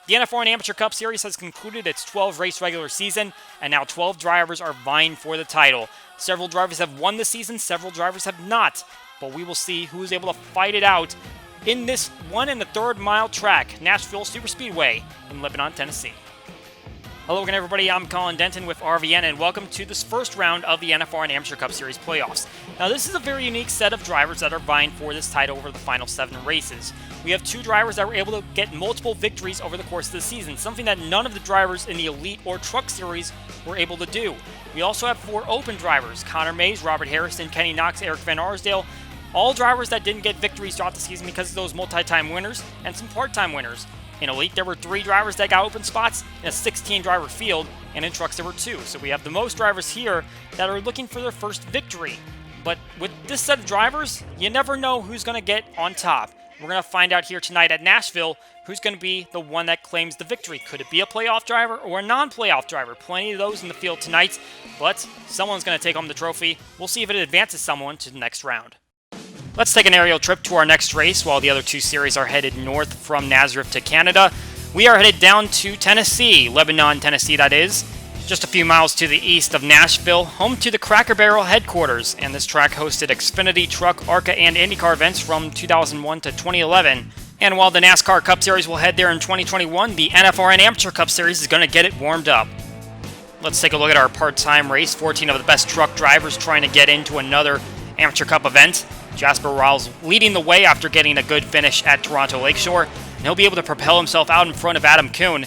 The NFRN Amateur Cup Series has concluded its 12-race regular season, and now 12 drivers are vying for the title. Several drivers have won the season, several drivers have not, but we will see who is able to fight it out in this 1 1/3 mile track, Nashville Superspeedway in Lebanon, Tennessee. Hello again, everybody. I'm Colin Denton with RVN, and welcome to this first round of the NFRN Amateur Cup Series playoffs. Now, this is a very unique set of drivers that are vying for this title over the final 7 races. We have 2 drivers that were able to get multiple victories over the course of the season, something that none of the drivers in the Elite or Truck Series were able to do. We also have 4 open drivers: Conor Mays, Robert Harrison, Kenny Knox, Eric Van Arsdale, all drivers that didn't get victories throughout the season because of those multi-time winners and some part-time winners. In Elite, there were 3 drivers that got open spots in a 16-driver field, and in Trucks there were 2. So we have the most drivers here that are looking for their first victory. But with this set of drivers, you never know who's going to get on top. We're going to find out here tonight at Nashville who's going to be the one that claims the victory. Could it be a playoff driver or a non-playoff driver? Plenty of those in the field tonight, but someone's going to take home the trophy. We'll see if it advances someone to the next round. Let's take an aerial trip to our next race while the other 2 series are headed north from Nazareth to Canada. We are headed down to Tennessee, Lebanon, Tennessee that is, just a few miles to the east of Nashville, home to the Cracker Barrel headquarters, and this track hosted Xfinity, Truck, ARCA, and IndyCar events from 2001 to 2011. And while the NASCAR Cup Series will head there in 2021, the NFRN Amateur Cup Series is going to get it warmed up. Let's take a look at our part-time race. 14 of the best truck drivers trying to get into another Amateur Cup event. Jasper Riles leading the way after getting a good finish at Toronto Lakeshore, and he'll be able to propel himself out in front of Adam Kuhn.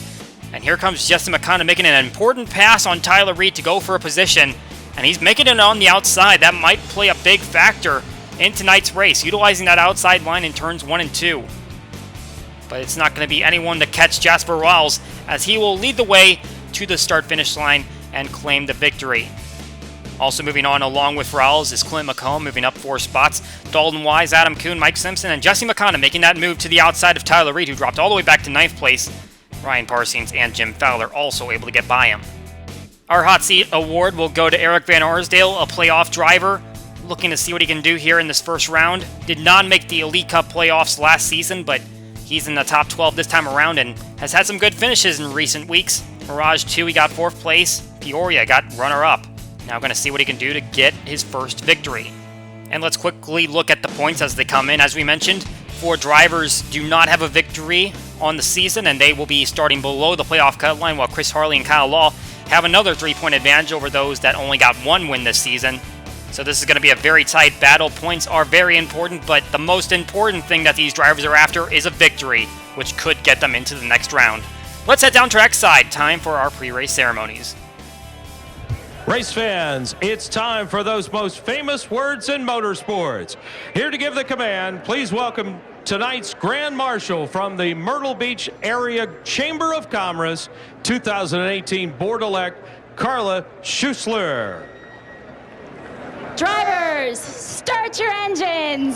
And here comes Jesse McComb making an important pass on Tyler Reed to go for a position, and he's making it on the outside. That might play a big factor in tonight's race, utilizing that outside line in turns 1 and 2. But it's not going to be anyone to catch Jasper Riles, as he will lead the way to the start-finish line and claim the victory. Also moving on along with Riles is Clint Mccomb, moving up 4 spots. Dalton Wise, Adam Kuhn, Mike Simpson, and Jesse McComb making that move to the outside of Tyler Reed, who dropped all the way back to 9th place. Ryan Parsons and Jim Fowler also able to get by him. Our Hot Seat Award will go to Eric Van Arsdale, a playoff driver, looking to see what he can do here in this first round. Did not make the Elite Cup playoffs last season, but he's in the top 12 this time around and has had some good finishes in recent weeks. Mirage 2, he got 4th place. Peoria got runner-up. Now going to see what he can do to get his first victory. And let's quickly look at the points as they come in. As we mentioned, 4 drivers do not have a victory on the season, and they will be starting below the playoff cut line, while Chris Harley and Kyle Law have another 3-point advantage over those that only got 1 win this season. So this is going to be a very tight battle. Points are very important, but the most important thing that these drivers are after is a victory, which could get them into the next round. Let's head down trackside. Time for our pre-race ceremonies. Race fans, it's time for those most famous words in motorsports. Here to give the command, please welcome tonight's Grand Marshal from the Myrtle Beach Area Chamber of Commerce, 2018 Board-elect, Carla Schussler. Drivers, start your engines.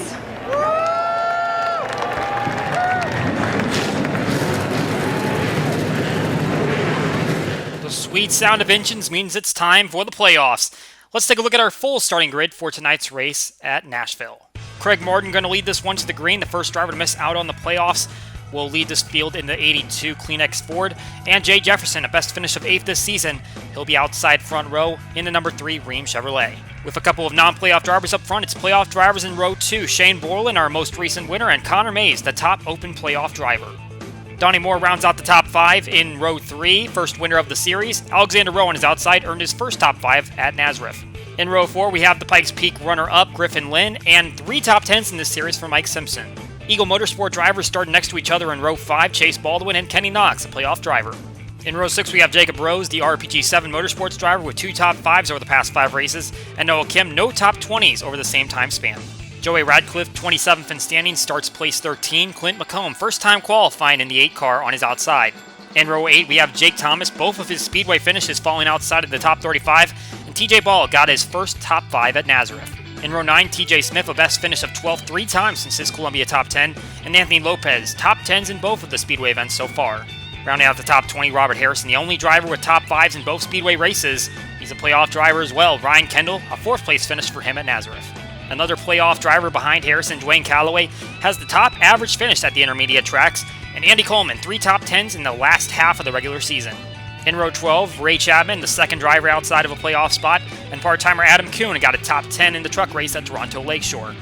The sweet sound of engines means it's time for the playoffs. Let's take a look at our full starting grid for tonight's race at Nashville. Craig Martin going to lead this one to the green. The first driver to miss out on the playoffs will lead this field in the 82 Kleenex Ford. And Jay Jefferson, a best finish of 8th this season. He'll be outside front row in the number 3 Rheem Chevrolet. With a couple of non-playoff drivers up front, it's playoff drivers in row 2. Shane Borland, our most recent winner, and Conor Mays, the top open playoff driver. Donnie Moore rounds out the top 5 in row 3, first winner of the series. Alexander Rowan is outside, earned his first top 5 at Nazareth. In row 4, we have the Pikes Peak runner-up, Griffin Lynn, and 3 top 10s in this series for Mike Simpson. Eagle Motorsport drivers start next to each other in row 5, Chase Baldwin and Kenny Knox, a playoff driver. In row 6, we have Jacob Rose, the RPG7 Motorsports driver with 2 top 5s over the past 5 races, and Noah Kim, no top 20s over the same time span. Joey Radcliffe, 27th in standings, starts place 13. Clint Mccomb, first-time qualifying in the 8 car on his outside. In row 8, we have Jake Thomas, both of his Speedway finishes falling outside of the top 35, and TJ Ball got his first top 5 at Nazareth. In row 9, TJ Smith, a best finish of 12th 3 times since his Columbia top 10, and Anthony Lopez, top 10s in both of the Speedway events so far. Rounding out the top 20, Robert Harrison, the only driver with top 5s in both Speedway races. He's a playoff driver as well. Ryan Kendall, a 4th place finish for him at Nazareth. Another playoff driver behind Harrison, Dwayne Calloway, has the top average finish at the intermediate tracks, And Andy Coleman, 3 top 10s in the last half of the regular season. In row 12, Ray Chapman, the second driver outside of a playoff spot, and part-timer Adam Kuhn got a top 10 in the truck race at Toronto Lakeshore.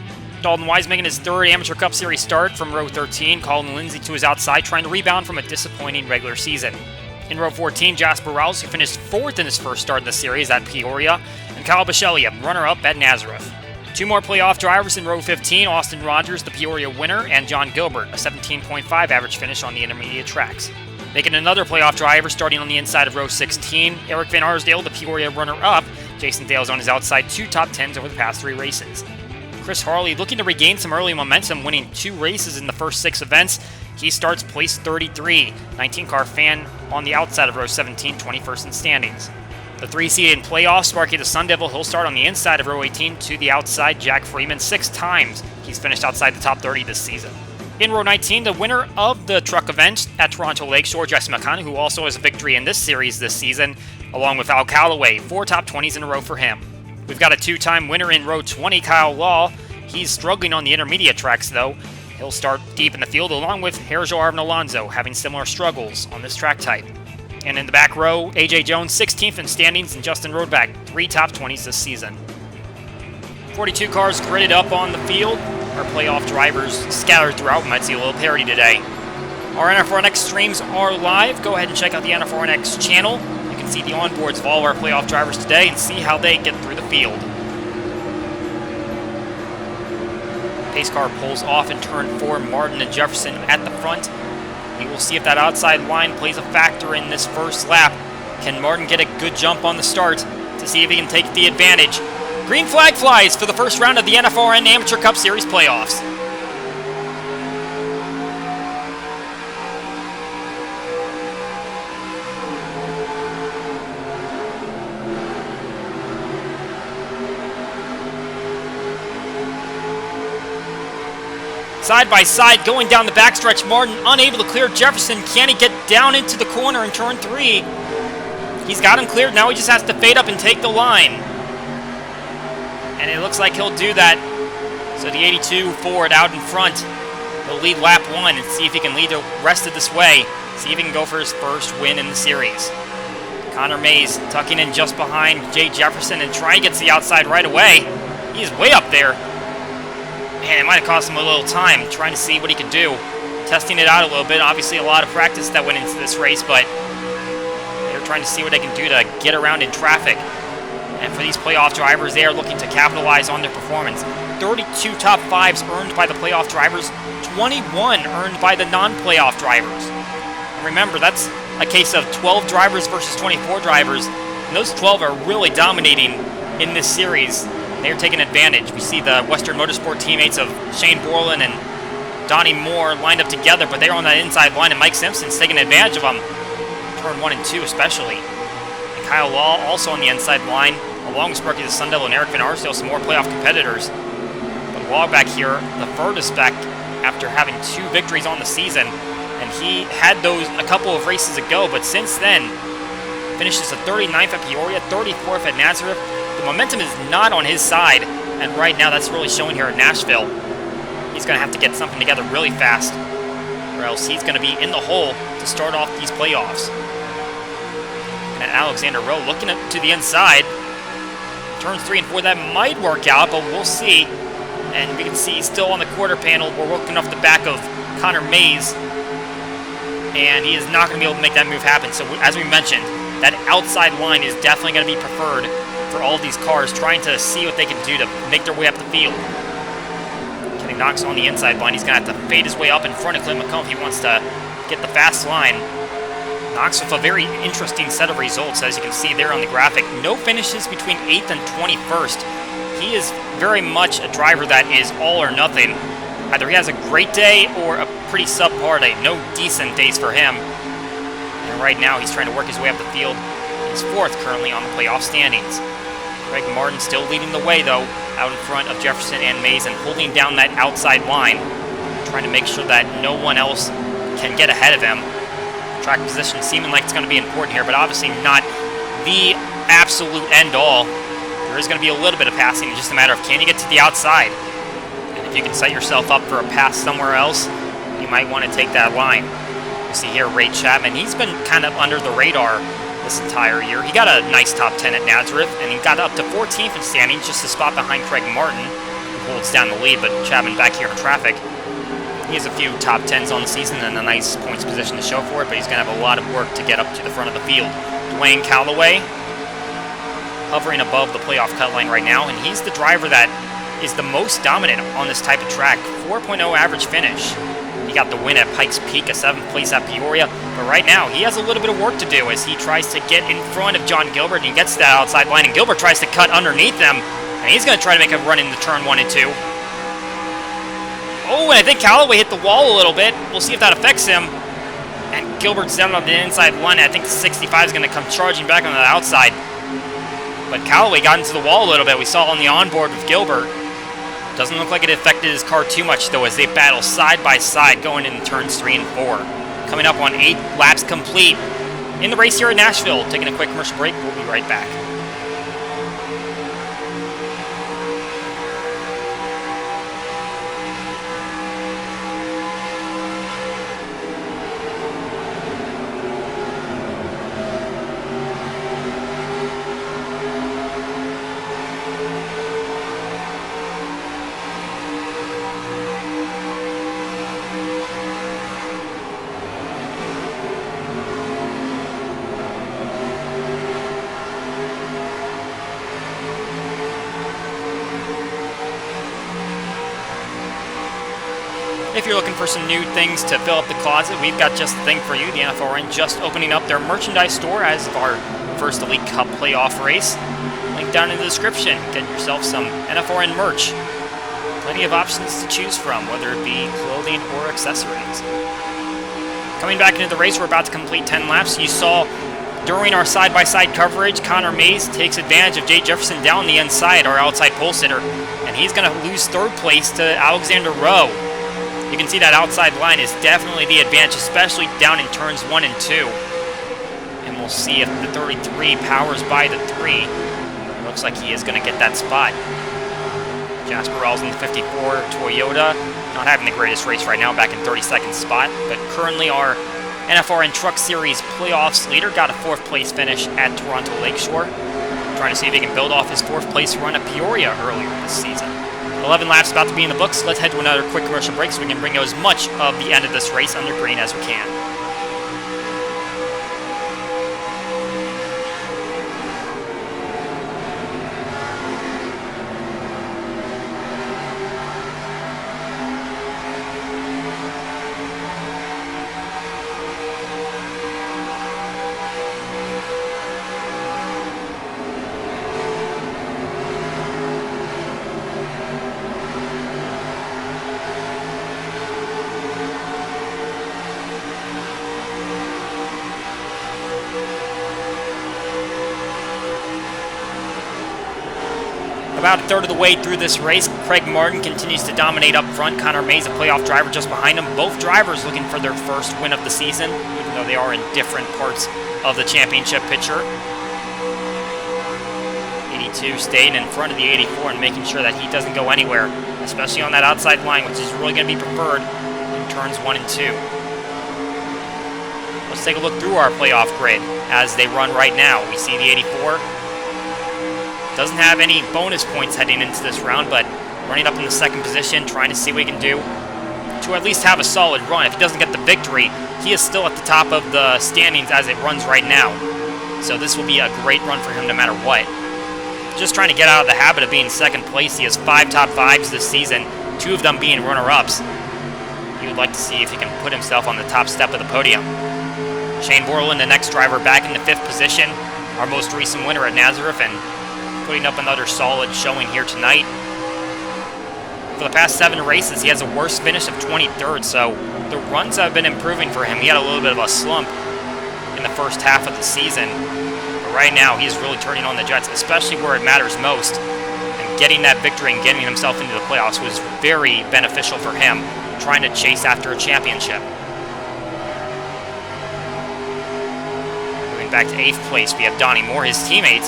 Dalton Wise making his third Amateur Cup Series start from row 13, Colin Lindsay to his outside, trying to rebound from a disappointing regular season. In row 14, Jasper Rouse, who finished 4th in his first start in the series at Peoria, and Kyle Bichelli, a runner-up at Nazareth. 2 more playoff drivers in row 15, Austin Rogers, the Peoria winner, and John Gilbert, a 17.5 average finish on the intermediate tracks. Making another playoff driver starting on the inside of row 16, Eric Van Arsdale, the Peoria runner-up. Jason Dale's on his outside, 2 top 10s over the past 3 races. Chris Harley looking to regain some early momentum, winning 2 races in the first 6 events. He starts place 33, 19-car fan on the outside of row 17, 21st in standings. The 3-seed in playoffs, Sparky the Sun Devil, he'll start on the inside of row 18 to the outside, Jack Freeman, 6 times. He's finished outside the top 30 this season. In row 19, the winner of the truck event at Toronto Lakeshore, Jesse McConnell, who also has a victory in this series this season, along with Al Calloway, 4 top 20s in a row for him. We've got a 2-time winner in row 20, Kyle Law. He's struggling on the intermediate tracks, though. He'll start deep in the field, along with Herjo Arvin Alonso, having similar struggles on this track type. And in the back row, AJ Jones, 16th in standings, and Justin Roadback, 3 top 20s this season. 42 cars gridded up on the field. Our playoff drivers scattered throughout. We might see a little parity today. Our NFRN streams are live. Go ahead and check out the NFRN channel. You can see the onboards of all of our playoff drivers today and see how they get through the field. Pace car pulls off in turn 4. Martin and Jefferson at the front. We will see if that outside line plays a factor in this first lap. Can Martin get a good jump on the start to see if he can take the advantage? Green flag flies for the first round of the NFRN Amateur Cup Series playoffs. Side by side, going down the backstretch, Martin unable to clear Jefferson. Can he get down into the corner in turn 3? He's got him cleared. Now he just has to fade up and take the line. And it looks like he'll do that. So the 82 Ford out in front. He'll lead lap 1 and see if he can lead the rest of this way. See if he can go for his first win in the series. Conor Mays tucking in just behind Jay Jefferson and trying to get to the outside right away. He's way up there. And it might have cost him a little time trying to see what he could do. Testing it out a little bit. Obviously a lot of practice that went into this race, but they're trying to see what they can do to get around in traffic. And for these playoff drivers, they are looking to capitalize on their performance. 32 top 5s earned by the playoff drivers, 21 earned by the non-playoff drivers. And remember, that's a case of 12 drivers versus 24 drivers, and those 12 are really dominating in this series. They're taking advantage. We see the Western Motorsport teammates of Shane Borland and Donnie Moore lined up together, but they're on that inside line, and Mike Simpson's taking advantage of them. Turn 1 and 2 especially. And Kyle Law also on the inside line, along with Sparky the Sun Devil and Eric Van Arsdale, some more playoff competitors. But Law back here, the furthest back after having 2 victories on the season, and he had those a couple of races ago, but since then, finishes the 39th at Peoria, 34th at Nazareth. The momentum is not on his side, and right now that's really showing here at Nashville. He's going to have to get something together really fast, or else he's going to be in the hole to start off these playoffs. And Alexander Rowe looking to the inside. Turns 3 and 4, that might work out, but we'll see. And we can see he's still on the quarter panel. We're working off the back of Conor Mays, and he is not going to be able to make that move happen. So as we mentioned, that outside line is definitely going to be preferred for all of these cars, trying to see what they can do to make their way up the field. Kenny Knox on the inside line. He's going to have to fade his way up in front of Clint Mccomb if he wants to get the fast line. Knox with a very interesting set of results, as you can see there on the graphic. No finishes between 8th and 21st. He is very much a driver that is all or nothing. Either he has a great day or a pretty subpar day. No decent days for him. And right now he's trying to work his way up the field. He's 4th currently on the playoff standings. Greg Martin still leading the way, though, out in front of Jefferson and Mays and holding down that outside line, trying to make sure that no one else can get ahead of him. Track position seeming like it's going to be important here, but obviously not the absolute end-all. There is going to be a little bit of passing. It's just a matter of can you get to the outside. And if you can set yourself up for a pass somewhere else, you might want to take that line. You see here Ray Chapman. He's been kind of under the radar this entire year. He got a nice top 10 at Nazareth, and he got up to 14th in standings, just a spot behind Craig Martin, who holds down the lead, but Chapman back here in traffic. He has a few top 10s on the season and a nice points position to show for it, but he's going to have a lot of work to get up to the front of the field. Dwayne Calloway hovering above the playoff cut line right now, and he's the driver that is the most dominant on this type of track. 4.0 average finish. He got the win at Pikes Peak, a 7th place at Peoria, but right now he has a little bit of work to do as he tries to get in front of John Gilbert, and he gets that outside line, and Gilbert tries to cut underneath them, and he's going to try to make a run into turn 1 and 2. Oh, and I think Calloway hit the wall a little bit. We'll see if that affects him. And Gilbert's down on the inside line. I think the 65 is going to come charging back on the outside. But Calloway got into the wall a little bit. We saw on the onboard with Gilbert. Doesn't look like it affected his car too much, though, as they battle side by side going into turns 3 and 4. Coming up on 8 laps complete in the race here at Nashville. Taking a quick commercial break. We'll be right back. If you're looking for some new things to fill up the closet, we've got just the thing for you. The NFRN just opening up their merchandise store as of our first Elite Cup playoff race. Link down in the description. Get yourself some NFRN merch. Plenty of options to choose from, whether it be clothing or accessories. Coming back into the race, we're about to complete 10 laps. You saw during our side-by-side coverage, Conor Mays takes advantage of Jay Jefferson down the inside, our outside pole sitter, and he's going to lose 3rd place to Alexander Rowe. You can see that outside line is definitely the advantage, especially down in turns 1 and 2. And we'll see if the 33 powers by the 3. It looks like he is going to get that spot. Jasper Rawls in the 54 Toyota, not having the greatest race right now, back in 32nd spot, but currently our NFRN Truck Series playoffs leader got a 4th place finish at Toronto Lakeshore. Trying to see if he can build off his 4th place run at Peoria earlier this season. 11 laps about to be in the books. Let's head to another quick commercial break so we can bring you as much of the end of this race under green as we can. About a third of the way through this race, Craig Martin continues to dominate up front. Conor Mays, a playoff driver, just behind him. Both drivers looking for their first win of the season, even though they are in different parts of the championship picture. 82 staying in front of the 84 and making sure that he doesn't go anywhere, especially on that outside line, which is really going to be preferred in turns 1 and 2. Let's take a look through our playoff grid as they run right now. We see the 84. Doesn't have any bonus points heading into this round, but running up in the 2nd position, trying to see what he can do to at least have a solid run. If he doesn't get the victory, he is still at the top of the standings as it runs right now. So this will be a great run for him no matter what. Just trying to get out of the habit of being 2nd place. He has 5 top 5s this season, 2 of them being runner-ups. He would like to see if he can put himself on the top step of the podium. Shane Borland, the next driver, back in the 5th position, our most recent winner at Nazareth, and putting up another solid showing here tonight. For the past 7 races, he has a worst finish of 23rd, so the runs have been improving for him. He had a little bit of a slump in the first half of the season, but right now he's really turning on the jets, especially where it matters most. And getting that victory and getting himself into the playoffs was very beneficial for him, trying to chase after a championship. Moving back to 8th place, we have Donnie Moore, his teammate.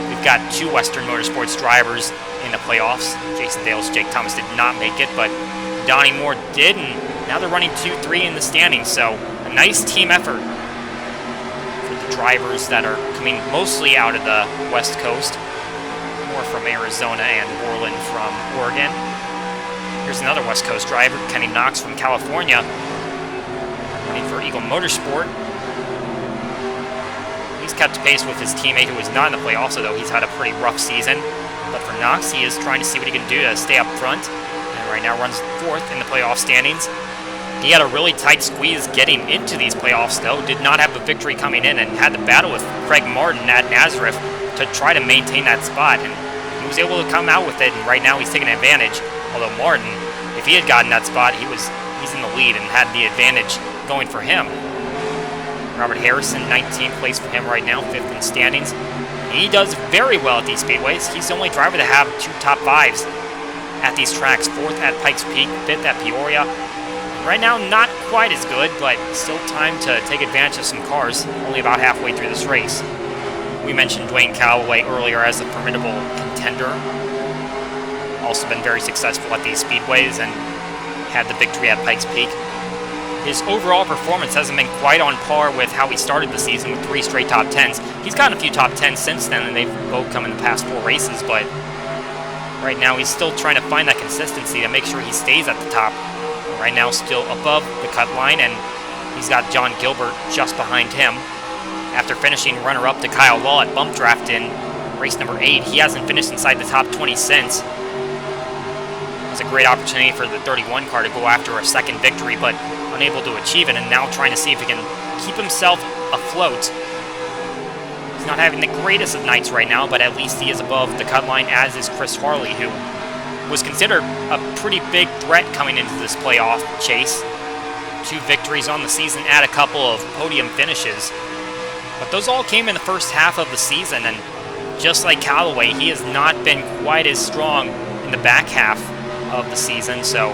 We've got 2 Western Motorsports drivers in the playoffs. Jason Dale's Jake Thomas did not make it, but Donnie Moore did, and now they're running 2-3 in the standings, so a nice team effort for the drivers that are coming mostly out of the West Coast, more from Arizona and Borland from Oregon. Here's another West Coast driver, Kenny Knox from California, running for Eagle Motorsport. He's kept pace with his teammate who was not in the playoffs, although he's had a pretty rough season. But for Knox, he is trying to see what he can do to stay up front, and right now runs 4th in the playoff standings. He had a really tight squeeze getting into these playoffs, though. Did not have a victory coming in and had to battle with Craig Martin at Nazareth to try to maintain that spot. And he was able to come out with it, and right now he's taking advantage. Although Martin, if he had gotten that spot, he's in the lead and had the advantage going for him. Robert Harrison, 19th place for him right now, 5th in standings. He does very well at these speedways. He's the only driver to have 2 top 5s at these tracks. 4th at Pikes Peak, 5th at Peoria. Right now, not quite as good, but still time to take advantage of some cars, only about halfway through this race. We mentioned Dwayne Calloway earlier as a formidable contender. Also been very successful at these speedways and had the victory at Pikes Peak. His overall performance hasn't been quite on par with how he started the season with 3 straight top 10s. He's gotten a few top 10s since then, and they've both come in the past 4 races, but right now he's still trying to find that consistency to make sure he stays at the top. Right now still above the cut line, and he's got John Gilbert just behind him. After finishing runner-up to Kyle Law at Bump Draft in race number 8, he hasn't finished inside the top 20 since. It's a great opportunity for the 31 car to go after a second victory, but unable to achieve it, and now trying to see if he can keep himself afloat. He's not having the greatest of nights right now, but at least he is above the cut line, as is Chris Harley, who was considered a pretty big threat coming into this playoff chase. 2 victories on the season, add a couple of podium finishes. But those all came in the first half of the season, and just like Callaway, he has not been quite as strong in the back half of the season, so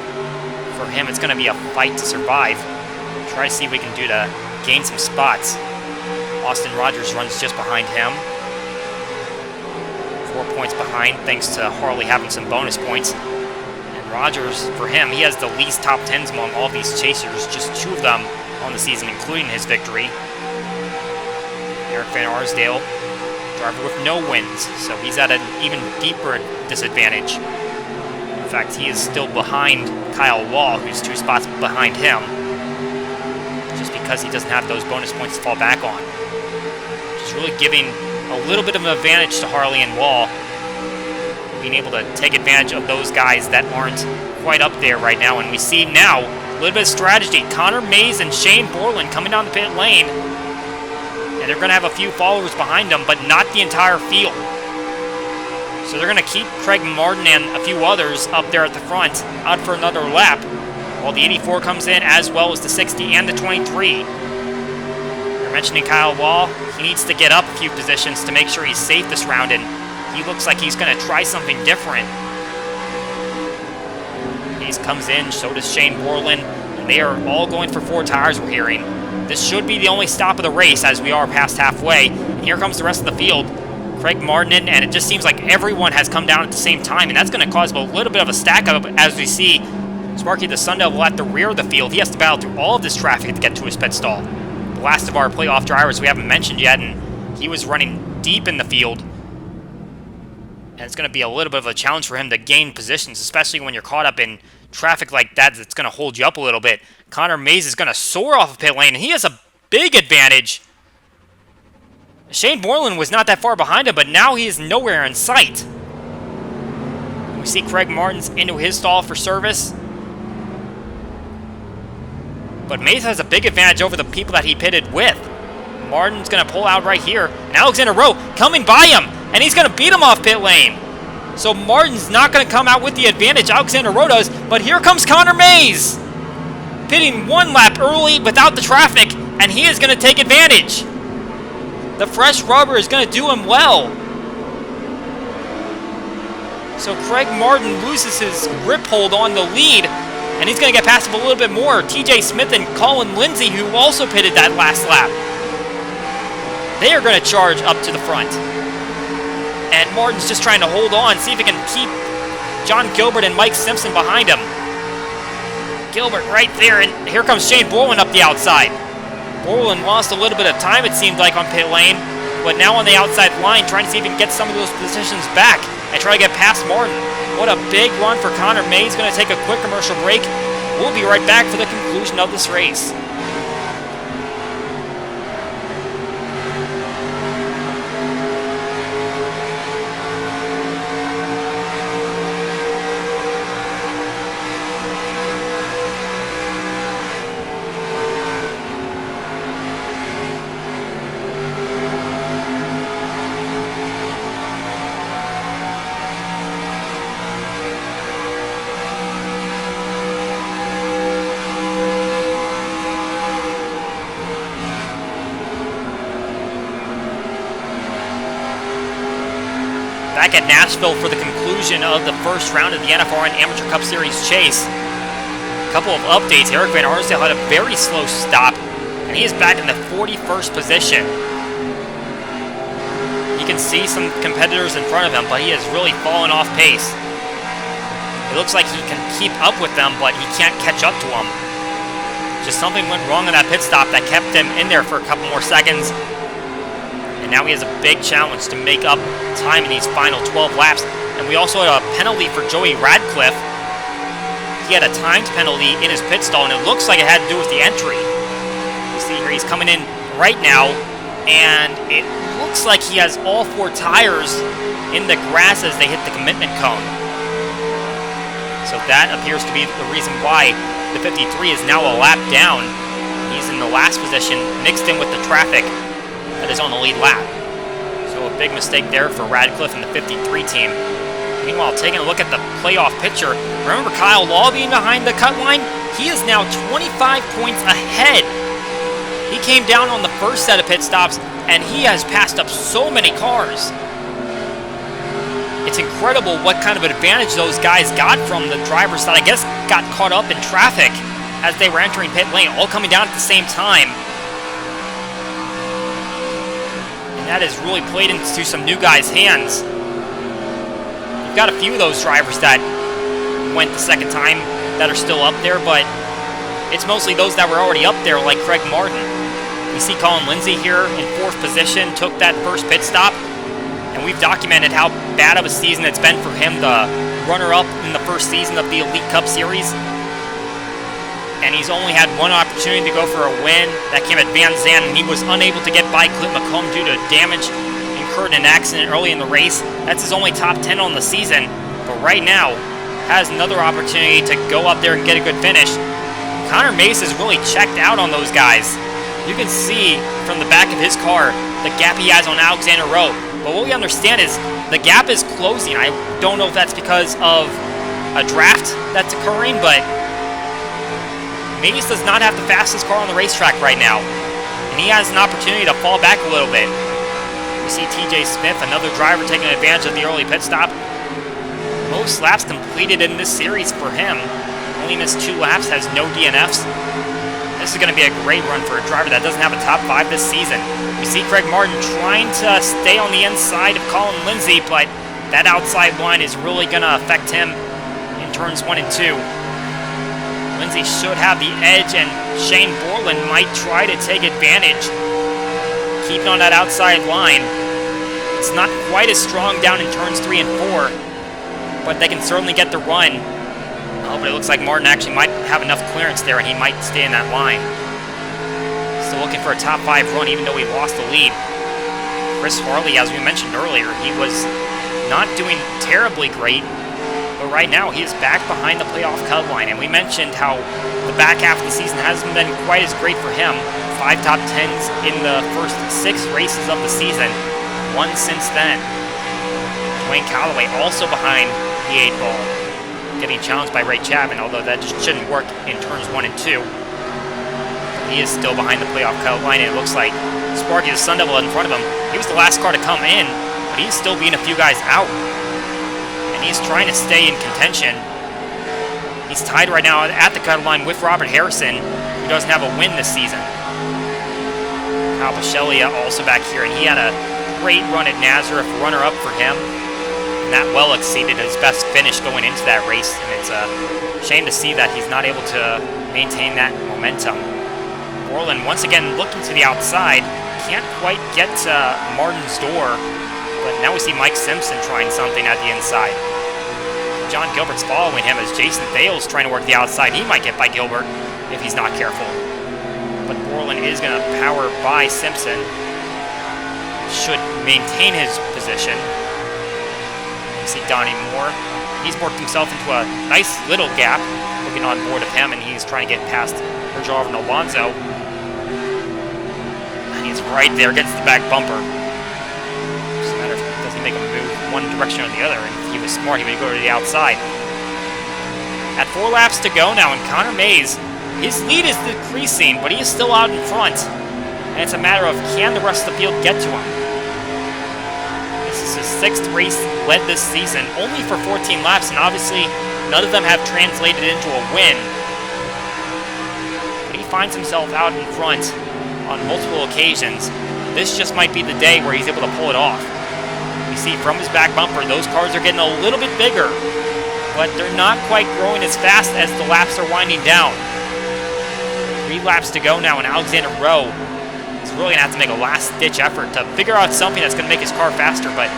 for him it's going to be a fight to survive. Try to see what we can do to gain some spots. Austin Rogers runs just behind him. 4 points behind, thanks to Harley having some bonus points. And Rogers, for him, he has the least top 10s among all these chasers, just 2 of them on the season, including his victory. Eric Van Arsdale, driver with no wins, so he's at an even deeper disadvantage. In fact, he is still behind Kyle Wall, who's 2 spots behind him, just because he doesn't have those bonus points to fall back on. Just really giving a little bit of an advantage to Harley and Wall, being able to take advantage of those guys that aren't quite up there right now. And we see now a little bit of strategy. Conor Mays and Shane Borland coming down the pit lane, and they're going to have a few followers behind them, but not the entire field. So they're going to keep Craig Martin and a few others up there at the front, out for another lap, while the 84 comes in, as well as the 60 and the 23. You're mentioning Kyle Wall. He needs to get up a few positions to make sure he's safe this round, and he looks like he's going to try something different. He comes in, so does Shane Borland, and they are all going for 4 tires, we're hearing. This should be the only stop of the race, as we are past halfway. And here comes the rest of the field. Craig Martin, and it just seems like everyone has come down at the same time, and that's going to cause a little bit of a stack up as we see Sparky the Sun Devil at the rear of the field. He has to battle through all of this traffic to get to his pit stall. The last of our playoff drivers we haven't mentioned yet, and he was running deep in the field. And it's going to be a little bit of a challenge for him to gain positions, especially when you're caught up in traffic like that. That's going to hold you up a little bit. Conor Mays is going to soar off of pit lane, and he has a big advantage. Shane Borland was not that far behind him, but now he is nowhere in sight. We see Craig Martin's into his stall for service. But Mays has a big advantage over the people that he pitted with. Martin's going to pull out right here. And Alexander Rowe coming by him, and he's going to beat him off pit lane. So Martin's not going to come out with the advantage. Alexander Rowe does, but here comes Conor Mays, pitting 1 lap early without the traffic, and he is going to take advantage. The fresh rubber is going to do him well. So Craig Martin loses his grip hold on the lead, and he's going to get past him a little bit more. TJ Smith and Colin Lindsay, who also pitted that last lap, they are going to charge up to the front. And Martin's just trying to hold on, see if he can keep John Gilbert and Mike Simpson behind him. Gilbert right there, and here comes Shane Borland up the outside. Borland lost a little bit of time, it seemed like, on pit lane, but now on the outside line, trying to see if he can get some of those positions back and try to get past Martin. What a big run for Conor Mays. Going to take a quick commercial break. We'll be right back for the conclusion of this race. Back at Nashville for the conclusion of the first round of the NFRN Amateur Cup Series chase. A couple of updates. Eric Van Arsdale had a very slow stop, and he is back in the 41st position. You can see some competitors in front of him, but he has really fallen off pace. It looks like he can keep up with them, but he can't catch up to them. Just something went wrong on that pit stop that kept him in there for a couple more seconds. Now he has a big challenge to make up time in these final 12 laps. And we also had a penalty for Joey Radcliffe. He had a timed penalty in his pit stall, and it looks like it had to do with the entry. You see here he's coming in right now, and it looks like he has all 4 tires in the grass as they hit the commitment cone. So that appears to be the reason why the 53 is now a lap down. He's in the last position, mixed in with the traffic that is on the lead lap. So a big mistake there for Radcliffe and the 53 team. Meanwhile, taking a look at the playoff picture, remember Kyle Law being behind the cut line? He is now 25 points ahead. He came down on the first set of pit stops, and he has passed up so many cars. It's incredible what kind of advantage those guys got from the drivers that I guess got caught up in traffic as they were entering pit lane, all coming down at the same time. That has really played into some new guys' hands. You've got a few of those drivers that went the second time that are still up there, but it's mostly those that were already up there, like Craig Martin. We see Colin Lindsay here in 4th position, took that first pit stop, and we've documented how bad of a season it's been for him, the runner-up in the first season of the Elite Cup Series. And he's only had one opportunity to go for a win. That came at Van Zandt, and he was unable to get by Clint Mccomb due to damage incurred in an accident early in the race. That's his only top 10 on the season, but right now has another opportunity to go up there and get a good finish. Conor Mays is really checked out on those guys. You can see from the back of his car the gap he has on Alexander Rowe. But what we understand is the gap is closing. I don't know if that's because of a draft that's occurring, but Mays does not have the fastest car on the racetrack right now, and he has an opportunity to fall back a little bit. We see TJ Smith, another driver, taking advantage of the early pit stop. Most laps completed in this series for him. Only missed 2 laps, has no DNFs. This is going to be a great run for a driver that doesn't have a top 5 this season. We see Craig Martin trying to stay on the inside of Colin Lindsay, but that outside line is really going to affect him in turns 1 and 2. Lindsay should have the edge, and Shane Borland might try to take advantage. Keeping on that outside line. It's not quite as strong down in turns 3 and 4, but they can certainly get the run. Oh, but it looks like Martin actually might have enough clearance there, and he might stay in that line. Still looking for a top 5 run, even though he lost the lead. Chris Harley, as we mentioned earlier, he was not doing terribly great. But right now, he is back behind the playoff cut line, and we mentioned how the back half of the season hasn't been quite as great for him. 5 top 10s in the first 6 races of the season, 1 since then. Dwayne Calloway also behind the 8 ball, getting challenged by Ray Chapman, although that just shouldn't work in turns 1 and 2. He is still behind the playoff cut line, and it looks like Sparky, the Sun Devil, in front of him. He was the last car to come in, but he's still beating a few guys out. And he's trying to stay in contention. He's tied right now at the cut line with Robert Harrison, who doesn't have a win this season. Kyle Pachelia also back here, and he had a great run at Nazareth, runner-up for him. And that well exceeded his best finish going into that race, and it's a shame to see that he's not able to maintain that momentum. Borland once again looking to the outside. Can't quite get to Martin's door, but now we see Mike Simpson trying something at the inside. John Gilbert's following him as Jason Thales trying to work the outside. He might get by Gilbert if he's not careful. But Borland is going to power by Simpson. Should maintain his position. You see Donnie Moore. He's worked himself into a nice little gap, looking on board of him, and he's trying to get past Bergeron and Alonso. And he's right there against the back bumper. Just a matter of does he make a move one direction or the other, and if he was smart, he would go to the outside. At 4 laps to go now, and Conor Mays, his lead is decreasing, but he is still out in front. And it's a matter of can the rest of the field get to him. This is his 6th race led this season, only for 14 laps, and obviously none of them have translated into a win. But he finds himself out in front on multiple occasions. This just might be the day where he's able to pull it off. You see from his back bumper, those cars are getting a little bit bigger, but they're not quite growing as fast as the laps are winding down. 3 laps to go now, and Alexander Rowe is really going to have to make a last-ditch effort to figure out something that's going to make his car faster, but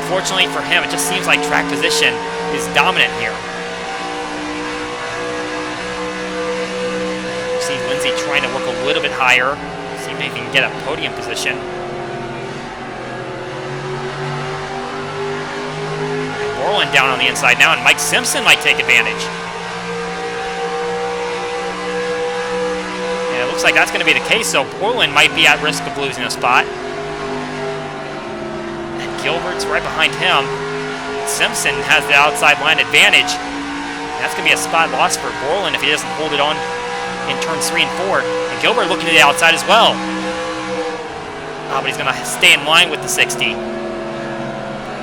unfortunately for him, it just seems like track position is dominant here. You see Lindsay trying to work a little bit higher, see if he can get a podium position. Borland down on the inside now, and Mike Simpson might take advantage. And it looks like that's going to be the case, so Borland might be at risk of losing a spot. And Gilbert's right behind him. Simpson has the outside line advantage. That's going to be a spot loss for Borland if he doesn't hold it on in turns 3 and 4. And Gilbert looking to the outside as well. But he's going to stay in line with the 60.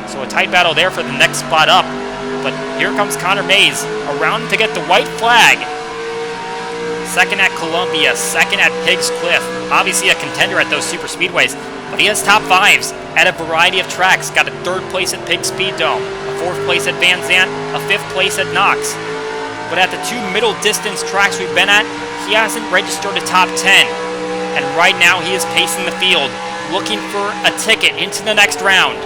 So a tight battle there for the next spot up. But here comes Conor Mays around to get the white flag. 2nd at Columbia, 2nd at Pigs Cliff. Obviously a contender at those super speedways, but he has top 5s at a variety of tracks. Got a 3rd place at Pig Speed Dome, a 4th place at Van Zandt, a 5th place at Knox. But at the 2 middle distance tracks we've been at, he hasn't registered a top 10. And right now he is pacing the field, looking for a ticket into the next round.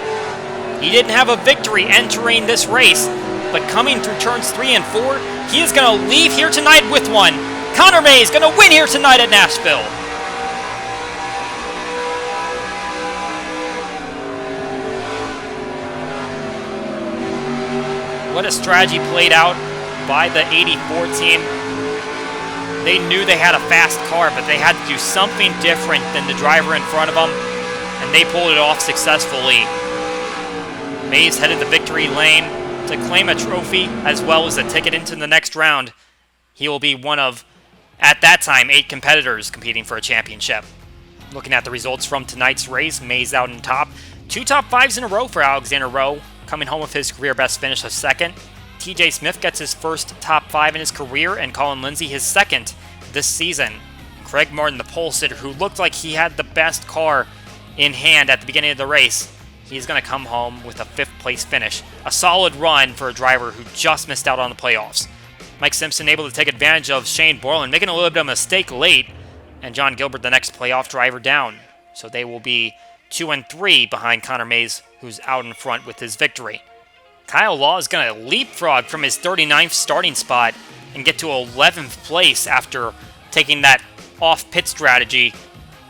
He didn't have a victory entering this race, but coming through turns 3 and 4, he is going to leave here tonight with one. Conor Mays going to win here tonight at Nashville. What a strategy played out by the 84 team. They knew they had a fast car, but they had to do something different than the driver in front of them, and they pulled it off successfully. Mays headed the victory lane to claim a trophy as well as a ticket into the next round. He will be one of, at that time, 8 competitors competing for a championship. Looking at the results from tonight's race, Mays out in top. 2 top 5s in a row for Alexander Rowe, coming home with his career best finish of 2nd. TJ Smith gets his first top 5 in his career, and Colin Lindsay his 2nd this season. Craig Martin, the pole sitter, who looked like he had the best car in hand at the beginning of the race, he's going to come home with a 5th place finish. A solid run for a driver who just missed out on the playoffs. Mike Simpson able to take advantage of Shane Borland, making a little bit of a mistake late, and John Gilbert the next playoff driver down. So they will be 2 and 3 behind Conor Mays, who's out in front with his victory. Kyle Law is going to leapfrog from his 39th starting spot and get to 11th place after taking that off-pit strategy,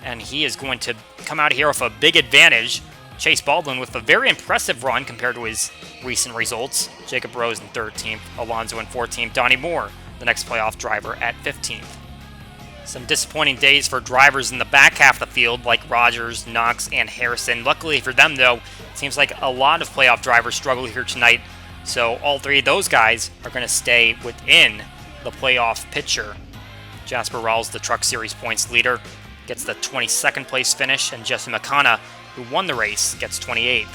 and he is going to come out here with a big advantage. Chase Baldwin with a very impressive run compared to his recent results. Jacob Rose in 13th, Alonso in 14th, Donnie Moore, the next playoff driver, at 15th. Some disappointing days for drivers in the back half of the field like Rogers, Knox, and Harrison. Luckily for them, though, it seems like a lot of playoff drivers struggle here tonight, so all 3 of those guys are going to stay within the playoff picture. Jasper Rawls, the Truck Series points leader, gets the 22nd place finish, and Jesse McConnell, who won the race, gets 28th.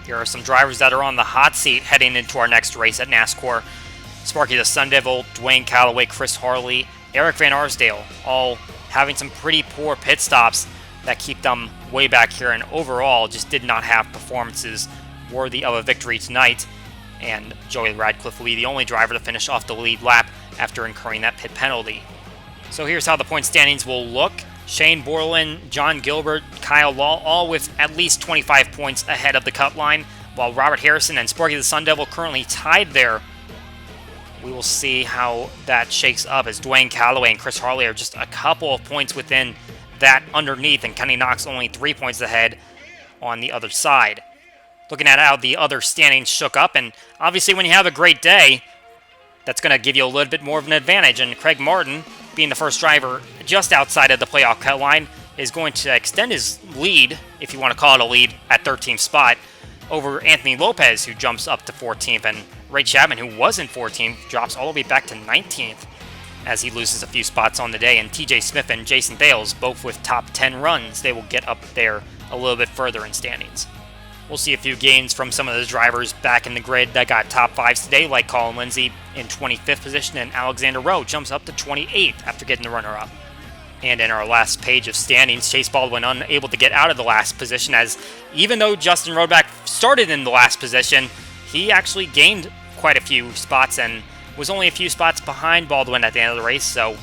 Here are some drivers that are on the hot seat heading into our next race at NASCAR. Sparky the Sun Devil, Dwayne Calloway, Chris Harley, Eric Van Arsdale, all having some pretty poor pit stops that keep them way back here, and overall just did not have performances worthy of a victory tonight. And Joey Radcliffe will be the only driver to finish off the lead lap after incurring that pit penalty. So here's how the point standings will look. Shane Borland, John Gilbert, Kyle Law, all with at least 25 points ahead of the cut line, while Robert Harrison and Sparky the Sun Devil currently tied there. We will see how that shakes up as Dwayne Calloway and Chris Harley are just a couple of points within that underneath, and Kenny Knox only 3 points ahead on the other side. Looking at how the other standings shook up, and obviously when you have a great day, that's going to give you a little bit more of an advantage, and Craig Martin, being the first driver just outside of the playoff cut line, is going to extend his lead, if you want to call it a lead, at 13th spot over Anthony Lopez, who jumps up to 14th, and Ray Chapman, who was in 14th, drops all the way back to 19th as he loses a few spots on the day, and TJ Smith and Jason Bales, both with top 10 runs, they will get up there a little bit further in standings. We'll see a few gains from some of those drivers back in the grid that got top 5s today, like Colin Lindsay in 25th position, and Alexander Rowe jumps up to 28th after getting the runner-up. And in our last page of standings, Chase Baldwin unable to get out of the last position, as even though Justin Rodeback started in the last position, he actually gained quite a few spots and was only a few spots behind Baldwin at the end of the race, so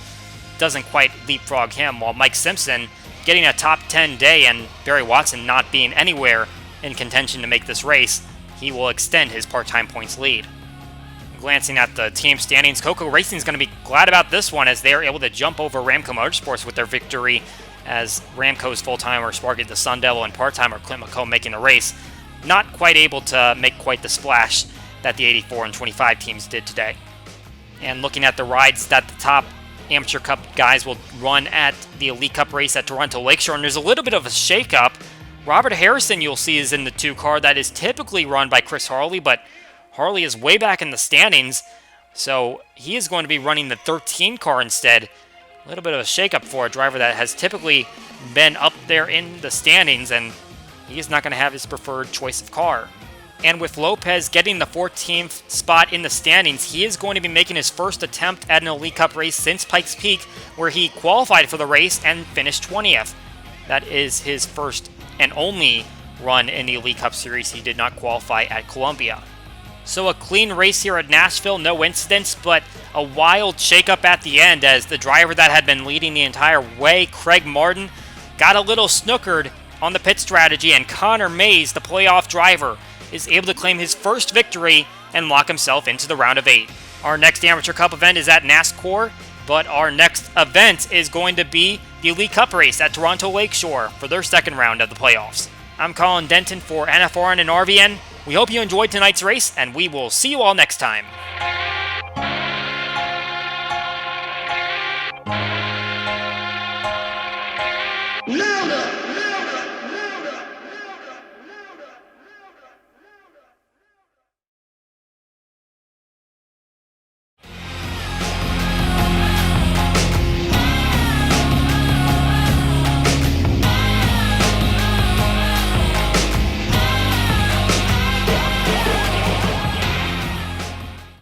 doesn't quite leapfrog him, while Mike Simpson getting a top 10 day and Barry Watson not being anywhere in contention to make this race, he will extend his part-time points lead. Glancing at the team standings, Coco Racing is going to be glad about this one as they are able to jump over Ramco Motorsports with their victory, as Ramco's full-timer Sparky the Sun Devil and part-timer Clint Mccomb making the race, not quite able to make quite the splash that the 84 and 25 teams did today. And looking at the rides that the top Amateur Cup guys will run at the Elite Cup race at Toronto Lakeshore, and there's a little bit of a shake-up. Robert Harrison, you'll see, is in the 2 car that is typically run by Chris Harley, but Harley is way back in the standings, so he is going to be running the 13 car instead. A little bit of a shakeup for a driver that has typically been up there in the standings, and he is not going to have his preferred choice of car. And with Lopez getting the 14th spot in the standings, he is going to be making his first attempt at an Elite Cup race since Pikes Peak, where he qualified for the race and finished 20th. That is his first and only run in the Elite Cup Series. He did not qualify at Columbia. So a clean race here at Nashville, no incidents, but a wild shakeup at the end as the driver that had been leading the entire way, Craig Martin, got a little snookered on the pit strategy, and Conor Mays, the playoff driver, is able to claim his first victory and lock himself into the round of 8. Our next Amateur Cup event is at NASCAR, but our next event is going to be the Elite Cup race at Toronto Lakeshore for their second round of the playoffs. I'm Colin Denton for NFRN and RVN. We hope you enjoyed tonight's race, and we will see you all next time.